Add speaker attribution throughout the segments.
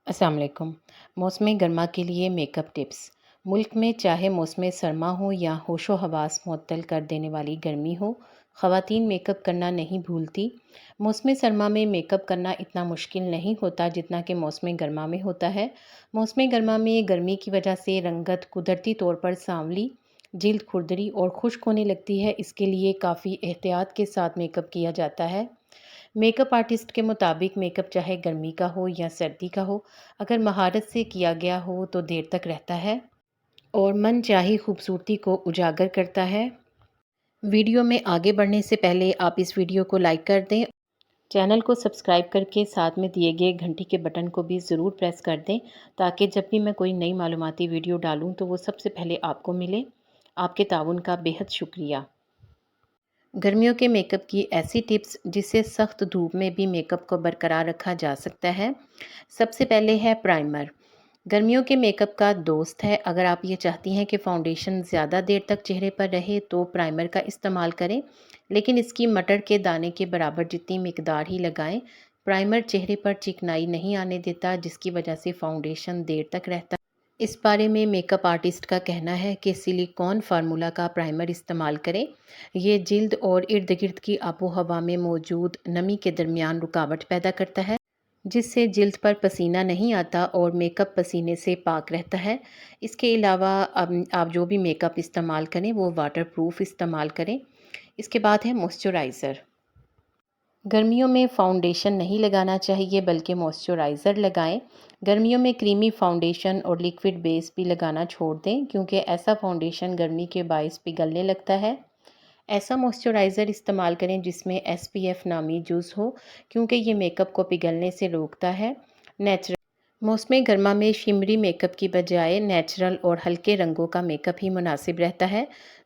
Speaker 1: السلام علیکم۔ موسم گرما کے لیے میک اپ ٹپس۔ ملک میں چاہے موسم سرما ہو یا ہوش و حواس معطل کر دینے والی گرمی ہو، خواتین میک اپ کرنا نہیں بھولتی۔ موسم سرما میں میک اپ کرنا اتنا مشکل نہیں ہوتا جتنا کہ موسم گرما میں ہوتا ہے۔ موسم گرما میں گرمی کی وجہ سے رنگت قدرتی طور پر سانولی، جلد کھردری اور خشک ہونے لگتی ہے۔ اس کے لیے کافی احتیاط کے ساتھ میک اپ کیا جاتا ہے۔ میک اپ آرٹسٹ کے مطابق میک اپ چاہے گرمی کا ہو یا سردی کا ہو، اگر مہارت سے کیا گیا ہو تو دیر تک رہتا ہے اور من چاہی خوبصورتی کو اجاگر کرتا ہے۔ ویڈیو میں آگے بڑھنے سے پہلے آپ اس ویڈیو کو لائک کر دیں، چینل کو سبسکرائب کر کے ساتھ میں دیے گئے گھنٹی کے بٹن کو بھی ضرور پریس کر دیں تاکہ جب بھی میں کوئی نئی معلوماتی ویڈیو ڈالوں تو وہ سب سے پہلے آپ کو ملے۔ آپ کے تعاون کا بے حد شکریہ۔ گرمیوں کے میک اپ کی ایسی ٹپس جس سے سخت دھوپ میں بھی میک اپ کو برقرار رکھا جا سکتا ہے۔ سب سے پہلے ہے پرائمر۔ گرمیوں کے میک اپ کا دوست ہے۔ اگر آپ یہ چاہتی ہیں کہ فاؤنڈیشن زیادہ دیر تک چہرے پر رہے تو پرائمر کا استعمال کریں، لیکن اس کی مٹر کے دانے کے برابر جتنی مقدار ہی لگائیں۔ پرائمر چہرے پر چکنائی نہیں آنے دیتا، جس کی وجہ سے فاؤنڈیشن دیر تک رہتا ہے۔ اس بارے میں میک اپ آرٹسٹ کا کہنا ہے کہ سلیکون فارمولا کا پرائمر استعمال کریں۔ یہ جلد اور ارد گرد کی آب و ہوا میں موجود نمی کے درمیان رکاوٹ پیدا کرتا ہے، جس سے جلد پر پسینہ نہیں آتا اور میک اپ پسینے سے پاک رہتا ہے۔ اس کے علاوہ آپ جو بھی میک اپ استعمال کریں وہ واٹر پروف استعمال کریں۔ اس کے بعد ہے موئسچرائزر۔ گرمیوں میں فاؤنڈیشن نہیں لگانا چاہیے بلکہ موئسچرائزر لگائیں۔ گرمیوں میں کریمی فاؤنڈیشن اور لیکوڈ بیس بھی لگانا چھوڑ دیں کیونکہ ایسا فاؤنڈیشن گرمی کے باعث پگھلنے لگتا ہے۔ ایسا موئسچرائزر استعمال کریں جس میں SPF نامی جز ہو کیونکہ یہ میک اپ کو پگھلنے سے روکتا ہے۔ نیچرل موسم گرما میں شمری میک اپ کی بجائے نیچرل اور ہلکے رنگوں کا میک اپ ہی مناسب رہتا ہے۔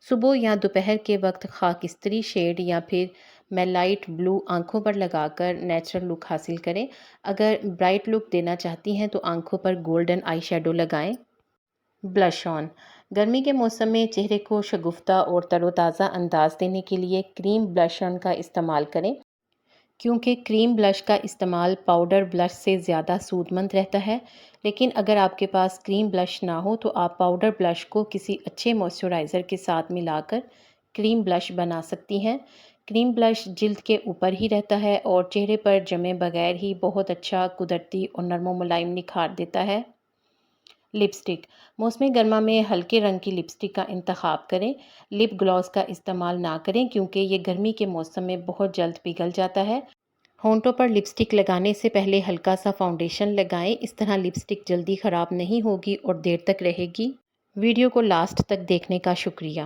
Speaker 1: صبح یا دوپہر کے وقت خاکستری شیڈ یا پھر میلائٹ بلو آنکھوں پر لگا کر نیچرل لک حاصل کریں۔ اگر برائٹ لک دینا چاہتی ہیں تو آنکھوں پر گولڈن آئی شیڈو لگائیں۔ بلش آن۔ گرمی کے موسم میں چہرے کو شگفتہ اور تر و تازہ انداز دینے کے لیے کریم بلش آن کا استعمال کریں کیونکہ کریم بلش کا استعمال پاؤڈر بلش سے زیادہ سود مند رہتا ہے، لیکن اگر آپ کے پاس کریم بلش نہ ہو تو آپ پاؤڈر بلش کو کسی اچھے موئسچرائزر کے ساتھ ملا کر کریم بلش بنا سکتی ہیں۔ کریم بلش جلد کے اوپر ہی رہتا ہے اور چہرے پر جمے بغیر ہی بہت اچھا قدرتی اور نرم و ملائم نکھار دیتا ہے۔ لپسٹک۔ موسم گرما میں ہلکے رنگ کی لپسٹک کا انتخاب کریں۔ لپ گلاس کا استعمال نہ کریں کیونکہ یہ گرمی کے موسم میں بہت جلد پگھل جاتا ہے۔ ہونٹوں پر لپسٹک لگانے سے پہلے ہلکا سا فاؤنڈیشن لگائیں، اس طرح لپسٹک جلدی خراب نہیں ہوگی اور دیر تک رہے گی۔ ویڈیو کو لاسٹ تک دیکھنے کا شکریہ۔